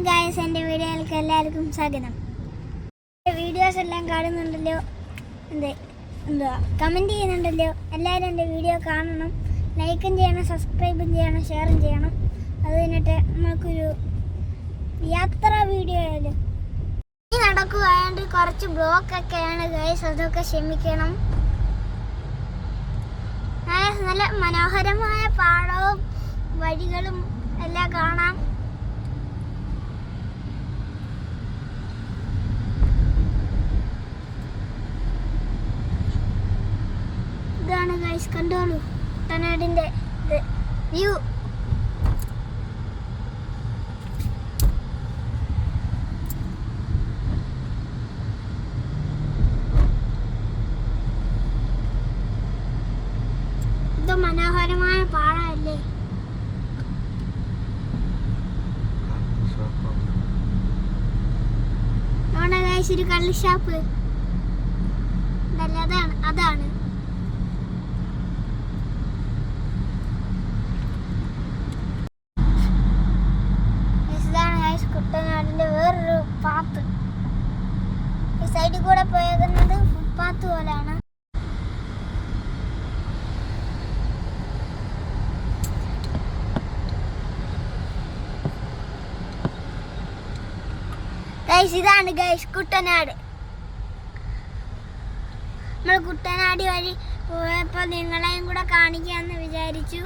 Guys, എൻ്റെ വീഡിയോയിലേക്ക് എല്ലാവർക്കും സ്വാഗതം. വീഡിയോസ് എല്ലാം കാണുന്നുണ്ടല്ലോ, എന്തുവാ കമൻറ്റ് ചെയ്യുന്നുണ്ടല്ലോ. എല്ലാവരും എൻ്റെ വീഡിയോ കാണണം, ലൈക്കും ചെയ്യണം, സബ്സ്ക്രൈബും ചെയ്യണം, ഷെയറും ചെയ്യണം. അത് കഴിഞ്ഞിട്ട് നമുക്കൊരു യാത്ര വീഡിയോ ആയാലും ഈ നടക്കുകയാണ്ട് കുറച്ച് ബ്ലോക്കൊക്കെയാണ് ഗായ്സ്, അതൊക്കെ ക്ഷമിക്കണം. നല്ല മനോഹരമായ പാടവും വഴികളും എല്ലാം കാണാം. ഇതാണ് ഗൈസ്, കണ്ടോളൂ കുട്ടനാടിന്റെ വ്യൂ. ഇത് മനോഹരമായ പാടമല്ലേ. അവിടെ ഗൈസ് ഒരു കള്ള് ഷാപ്പ് ഉണ്ടല്ലോ, അതാണ് കുട്ടനാടിന്റെ വേറൊരു പാത്ത്. ഈ സൈഡിൽ കൂടെ പോയേക്കുന്നത് ഫുട്പാത്ത് പോലെയാണ്. ഗൈസ്, ഇതാണ് ഗൈസ് കുട്ടനാട്. നമ്മൾ കുട്ടനാട് വഴി പോയപ്പോൾ നിങ്ങളെയും കൂടെ കാണിക്കാമെന്ന് വിചാരിച്ചു.